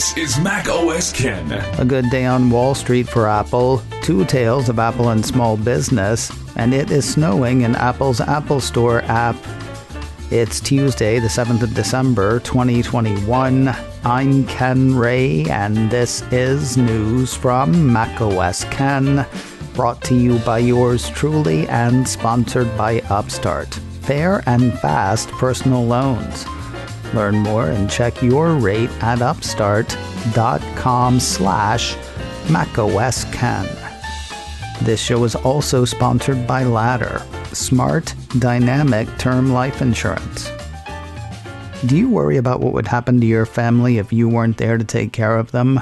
This is Mac OS Ken. A good day on Wall Street for Apple, two tales of Apple and small business, and it is snowing in Apple's Apple Store app. It's Tuesday, the 7th of December, 2021. I'm Ken Ray, and this is news from Mac OS Ken, brought to you by yours truly and sponsored by Upstart. Fair and fast personal loans. Learn more and check your rate at upstart.com/macOSKen. This show is also sponsored by Ladder, smart, dynamic term life insurance. Do you worry about what would happen to your family if you weren't there to take care of them?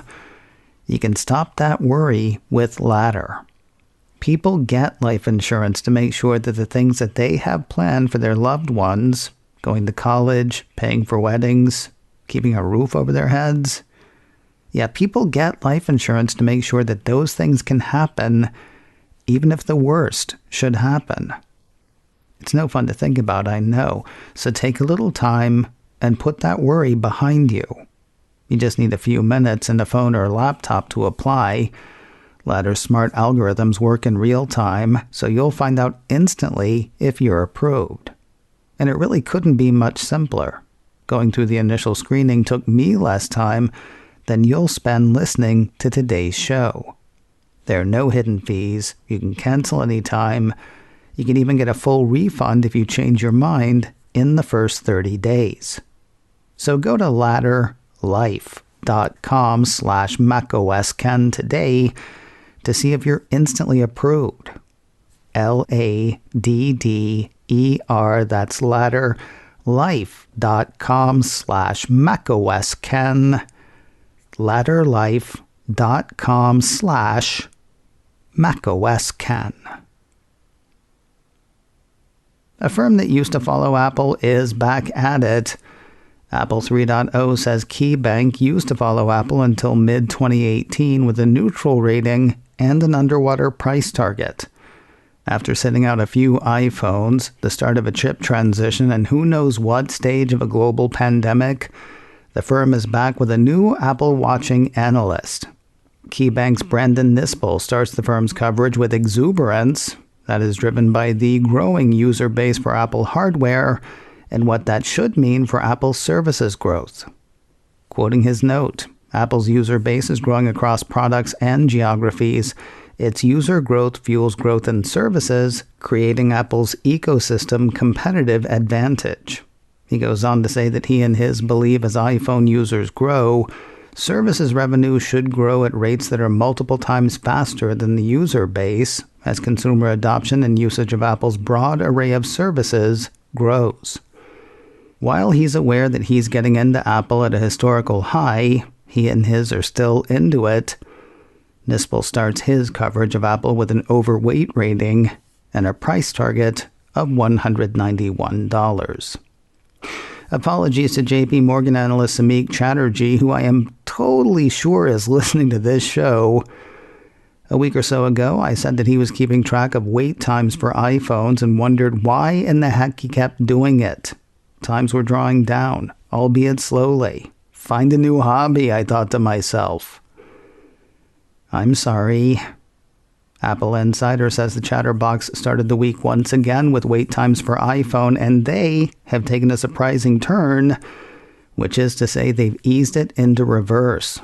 You can stop that worry with Ladder. People get life insurance to make sure that the things that they have planned for their loved ones, going to college, paying for weddings, keeping a roof over their heads. Yeah, people get life insurance to make sure that those things can happen, even if the worst should happen. It's no fun to think about, I know. So take a little time and put that worry behind you. You just need a few minutes and a phone or a laptop to apply. Ladder's smart algorithms work in real time, so you'll find out instantly if you're approved. And it really couldn't be much simpler. Going through the initial screening took me less time than you'll spend listening to today's show. There are no hidden fees. You can cancel anytime. You can even get a full refund if you change your mind in the first 30 days. So go to ladderlife.com/macOSKen today to see if you're instantly approved. LADDER, that's ladderlife.com/macOSKen. ladderlife.com/macOSKen. A firm that used to follow Apple is back at it. Apple 3.0 says KeyBank used to follow Apple until mid-2018 with a neutral rating and an underwater price target. After sitting out a few iPhones, the start of a chip transition, and who knows what stage of a global pandemic, the firm is back with a new Apple-watching analyst. KeyBank's Brandon Nispel starts the firm's coverage with exuberance that is driven by the growing user base for Apple hardware and what that should mean for Apple services growth. Quoting his note, Apple's user base is growing across products and geographies. Its user growth fuels growth in services, creating Apple's ecosystem competitive advantage. He goes on to say that he and his believe as iPhone users grow, services revenue should grow at rates that are multiple times faster than the user base as consumer adoption and usage of Apple's broad array of services grows. While he's aware that he's getting into Apple at a historical high, he and his are still into it. Nispel starts his coverage of Apple with an overweight rating and a price target of $191. Apologies to JP Morgan analyst Samik Chatterjee, who I am totally sure is listening to this show. A week or so ago, I said that he was keeping track of wait times for iPhones and wondered why in the heck he kept doing it. Times were drawing down, albeit slowly. Find a new hobby, I thought to myself. I'm sorry. Apple Insider says the Chatterbox started the week once again with wait times for iPhone, and they have taken a surprising turn, which is to say they've eased it into reverse.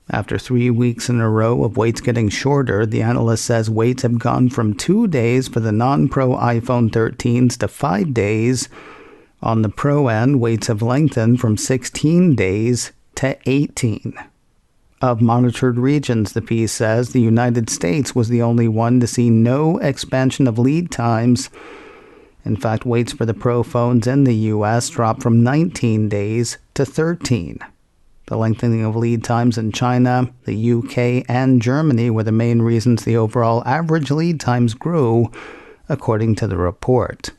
After 3 weeks in a row of waits getting shorter, the analyst says waits have gone from 2 days for the non-Pro iPhone 13s to 5 days. On the Pro end, waits have lengthened from 16 days to 18. Of monitored regions, the piece says, the United States was the only one to see no expansion of lead times. In fact, waits for the Pro phones in the U.S. dropped from 19 days to 13. The lengthening of lead times in China, the UK, and Germany were the main reasons the overall average lead times grew, according to the report.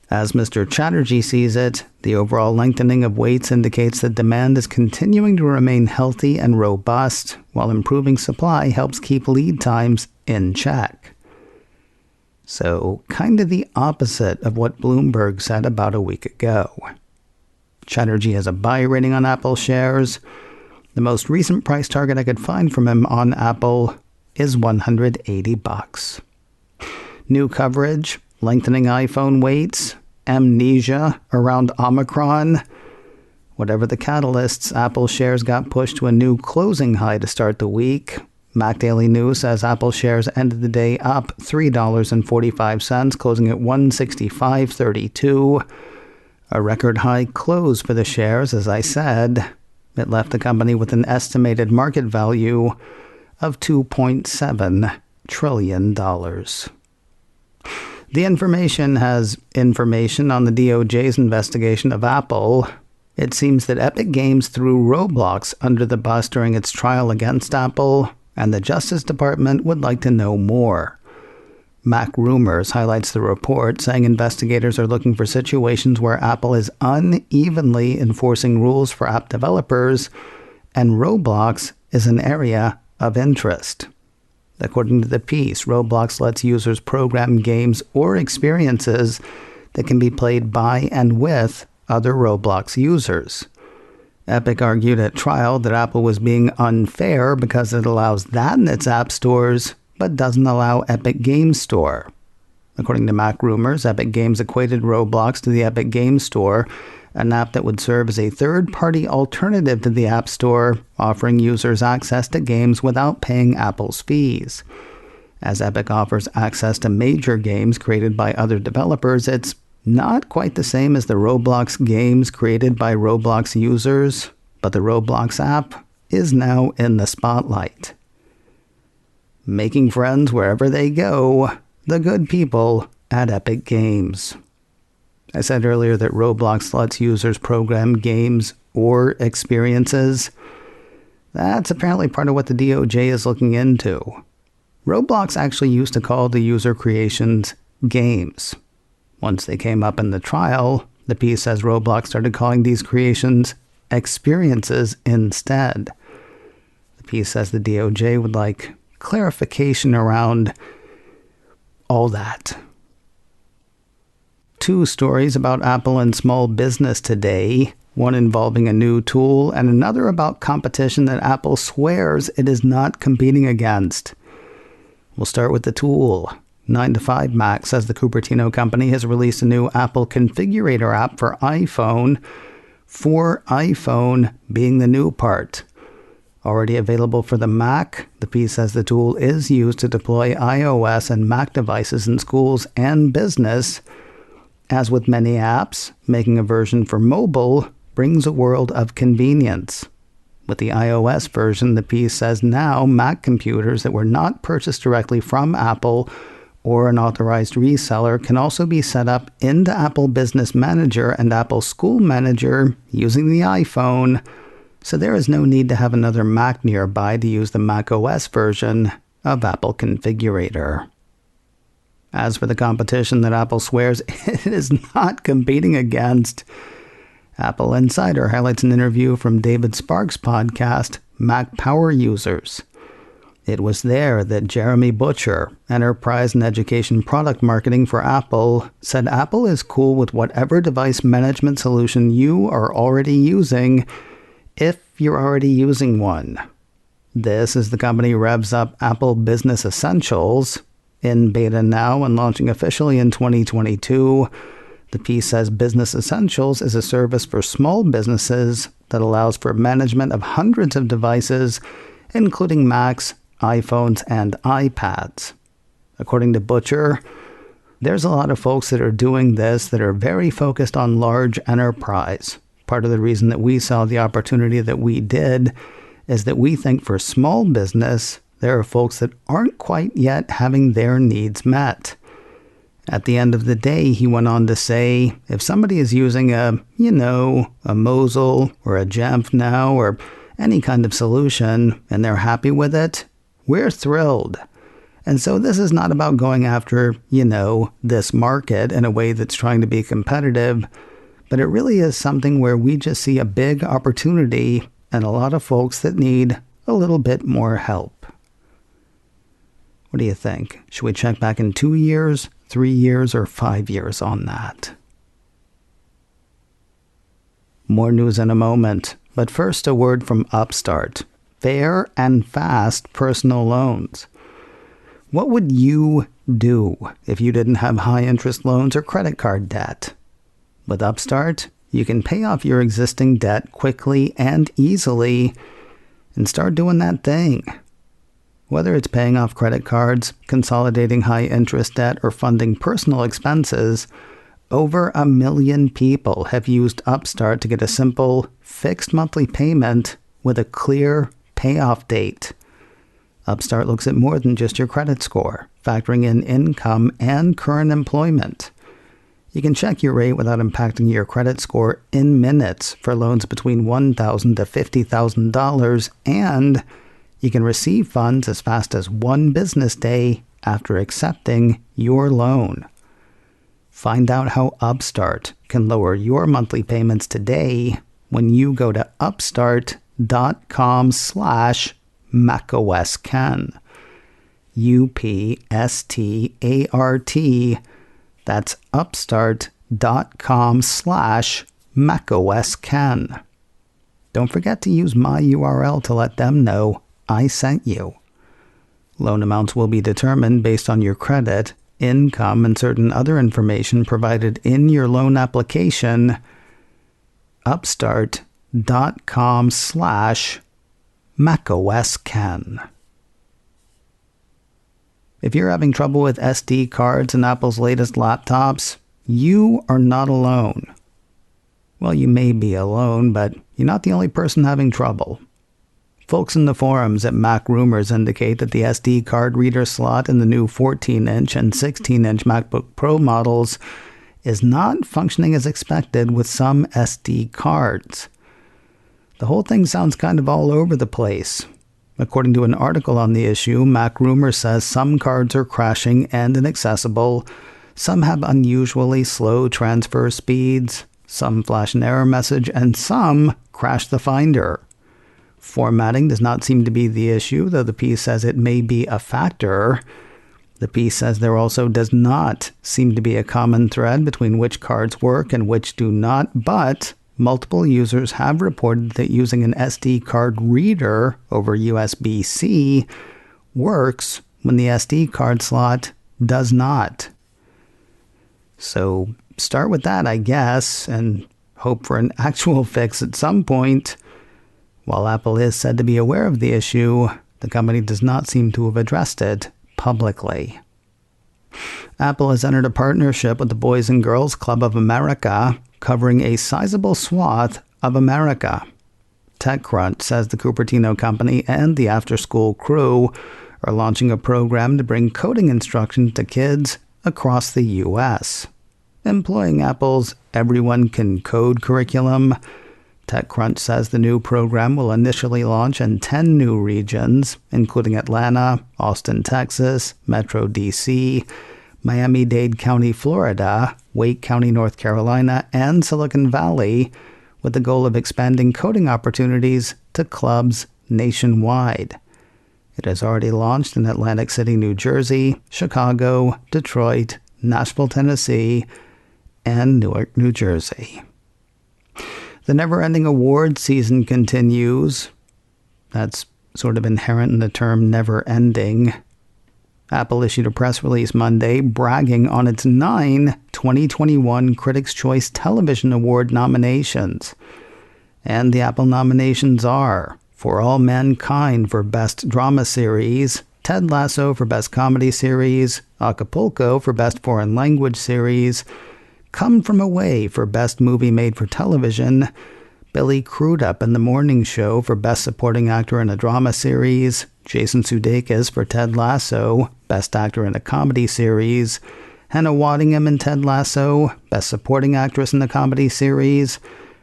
As Mr. Chatterjee sees it, the overall lengthening of waits indicates that demand is continuing to remain healthy and robust, while improving supply helps keep lead times in check. So, kind of the opposite of what Bloomberg said about a week ago. Chatterjee has a buy rating on Apple shares. The most recent price target I could find from him on Apple is $180. New coverage, lengthening iPhone waits, amnesia around Omicron. Whatever the catalysts, Apple shares got pushed to a new closing high to start the week. Mac Daily News says Apple shares ended the day up $3.45, closing at $165.32. A record high close for the shares, as I said. It left the company with an estimated market value of $2.7 trillion. The information has information on the DOJ's investigation of Apple. It seems that Epic Games threw Roblox under the bus during its trial against Apple, and the Justice Department would like to know more. MacRumors highlights the report, saying investigators are looking for situations where Apple is unevenly enforcing rules for app developers, and Roblox is an area of interest. According to the piece, Roblox lets users program games or experiences that can be played by and with other Roblox users. Epic argued at trial that Apple was being unfair because it allows that in its app stores, but doesn't allow Epic Games Store. According to MacRumors, Epic Games equated Roblox to the Epic Games Store, an app that would serve as a third-party alternative to the App Store, offering users access to games without paying Apple's fees. As Epic offers access to major games created by other developers, it's not quite the same as the Roblox games created by Roblox users, but the Roblox app is now in the spotlight. Making friends wherever they go, the good people at Epic Games. I said earlier that Roblox lets users program games or experiences. That's apparently part of what the DOJ is looking into. Roblox actually used to call the user creations games. Once they came up in the trial, the piece says Roblox started calling these creations experiences instead. The piece says the DOJ would like clarification around all that. Two stories about Apple and small business today, one involving a new tool and another about competition that Apple swears it is not competing against. We'll start with the tool. 9to5Mac says the Cupertino company has released a new Apple Configurator app for iPhone being the new part. Already available for the Mac, the piece says the tool is used to deploy iOS and Mac devices in schools and business. As with many apps, making a version for mobile brings a world of convenience. With the iOS version, the piece says now Mac computers that were not purchased directly from Apple or an authorized reseller can also be set up into Apple Business Manager and Apple School Manager using the iPhone, so there is no need to have another Mac nearby to use the macOS version of Apple Configurator. As for the competition that Apple swears it is not competing against, Apple Insider highlights an interview from David Sparks' podcast, Mac Power Users. It was there that Jeremy Butcher, enterprise and education product marketing for Apple, said Apple is cool with whatever device management solution you are already using, if you're already using one. This is the company revs up Apple Business Essentials, in beta now and launching officially in 2022. The piece says Business Essentials is a service for small businesses that allows for management of hundreds of devices, including Macs, iPhones, and iPads. According to Butcher, there's a lot of folks that are doing this that are very focused on large enterprise. Part of the reason that we saw the opportunity that we did is that we think for small business, there are folks that aren't quite yet having their needs met. At the end of the day, he went on to say, if somebody is using a Mosel or a Jamf now or any kind of solution and they're happy with it, we're thrilled. And so this is not about going after, this market in a way that's trying to be competitive, but it really is something where we just see a big opportunity and a lot of folks that need a little bit more help. What do you think? Should we check back in 2 years, 3 years, or 5 years on that? More news in a moment. But first, a word from Upstart. Fair and fast personal loans. What would you do if you didn't have high-interest loans or credit card debt? With Upstart, you can pay off your existing debt quickly and easily and start doing that thing. Whether it's paying off credit cards, consolidating high-interest debt, or funding personal expenses, over 1 million people have used Upstart to get a simple, fixed monthly payment with a clear payoff date. Upstart looks at more than just your credit score, factoring in income and current employment. You can check your rate without impacting your credit score in minutes for loans between $1,000 to $50,000, and you can receive funds as fast as 1 business day after accepting your loan. Find out how Upstart can lower your monthly payments today when you go to upstart.com/macOSKen. UPSTART. That's upstart.com/macOSKen. Don't forget to use my URL to let them know I sent you. Loan amounts will be determined based on your credit, income, and certain other information provided in your loan application. Upstart.com/macOSKen. If you're having trouble with SD cards in Apple's latest laptops, you are not alone. Well, you may be alone, but you're not the only person having trouble. Folks in the forums at MacRumors indicate that the SD card reader slot in the new 14-inch and 16-inch MacBook Pro models is not functioning as expected with some SD cards. The whole thing sounds kind of all over the place. According to an article on the issue, MacRumors says some cards are crashing and inaccessible, some have unusually slow transfer speeds, some flash an error message, and some crash the Finder. Formatting does not seem to be the issue, though the piece says it may be a factor. The piece says there also does not seem to be a common thread between which cards work and which do not, but multiple users have reported that using an SD card reader over USB-C works when the SD card slot does not. So start with that, I guess, and hope for an actual fix at some point. While Apple is said to be aware of the issue, the company does not seem to have addressed it publicly. Apple has entered a partnership with the Boys and Girls Club of America, covering a sizable swath of America. TechCrunch says the Cupertino company and the after-school crew are launching a program to bring coding instruction to kids across the U.S. Employing Apple's Everyone Can Code curriculum, TechCrunch says the new program will initially launch in 10 new regions, including Atlanta, Austin, Texas, Metro D.C., Miami-Dade County, Florida, Wake County, North Carolina, and Silicon Valley, with the goal of expanding coding opportunities to clubs nationwide. It has already launched in Atlantic City, New Jersey, Chicago, Detroit, Nashville, Tennessee, and Newark, New Jersey. The never-ending award season continues. That's sort of inherent in the term never-ending. Apple issued a press release Monday bragging on its 9 2021 Critics' Choice Television Award nominations. And the Apple nominations are For All Mankind for Best Drama Series, Ted Lasso for Best Comedy Series, Acapulco for Best Foreign Language Series, Come From Away for Best Movie Made for Television, Billy Crudup in The Morning Show for Best Supporting Actor in a Drama Series, Jason Sudeikis for Ted Lasso, Best Actor in a Comedy Series, Hannah Waddingham in Ted Lasso, Best Supporting Actress in a Comedy Series,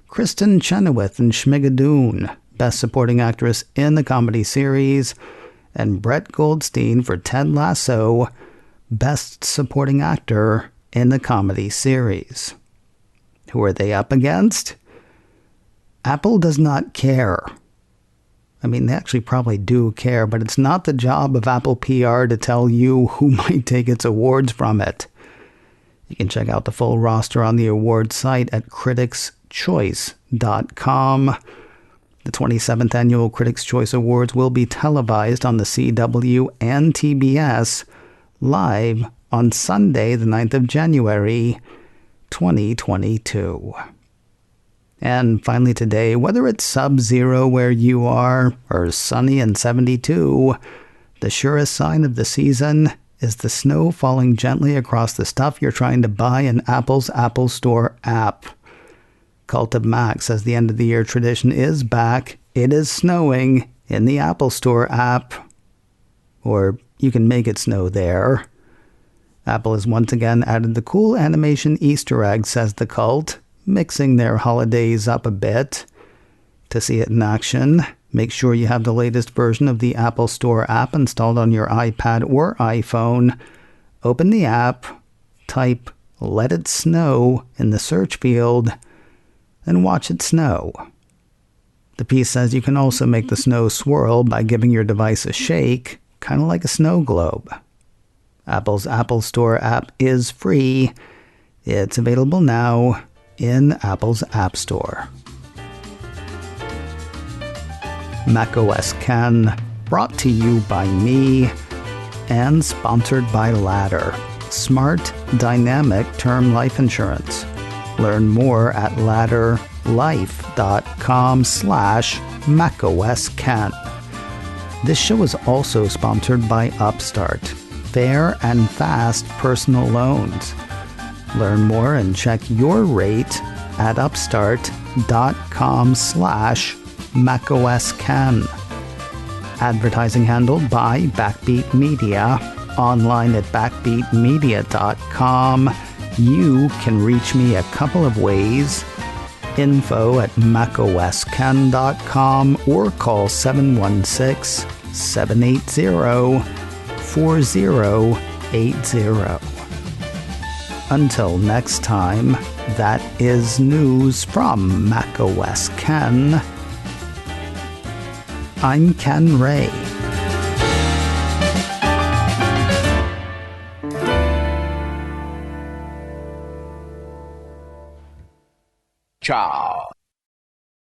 Kristen Chenoweth in Schmigadoon, Best Supporting Actress in the Comedy Series, and Brett Goldstein for Ted Lasso, Best Supporting Actor in the Comedy Series. Who are they up against? Apple does not care. I mean, they actually probably do care, but it's not the job of Apple PR to tell you who might take its awards from it. You can check out the full roster on the awards site at criticschoice.com. The 27th Annual Critics' Choice Awards will be televised on the CW and TBS live on Sunday, the 9th of January, 2022. And finally today, whether it's sub-zero where you are or sunny and 72, the surest sign of the season is the snow falling gently across the stuff you're trying to buy in Apple's Apple Store app. Cult of Mac says the end of the year tradition is back. It is snowing in the Apple Store app. Or you can make it snow there. Apple has once again added the cool animation Easter egg, says the cult, mixing their holidays up a bit. To see it in action, make sure you have the latest version of the Apple Store app installed on your iPad or iPhone. Open the app, type "Let It Snow" in the search field, and watch it snow. The piece says you can also make the snow swirl by giving your device a shake, kind of like a snow globe. Apple's Apple Store app is free. It's available now in Apple's App Store. macOS Ken, brought to you by me and sponsored by Ladder, smart, dynamic term life insurance. Learn more at ladderlife.com/macOSKen. This show is also sponsored by Upstart, fair and fast personal loans. Learn more and check your rate at upstart.com/macOSKen. Advertising handled by Backbeat Media, online at backbeatmedia.com. You can reach me a couple of ways. Info at macosken.com or call 716-780-4080. Until next time, that is news from macOS Ken. I'm Ken Ray. Ciao.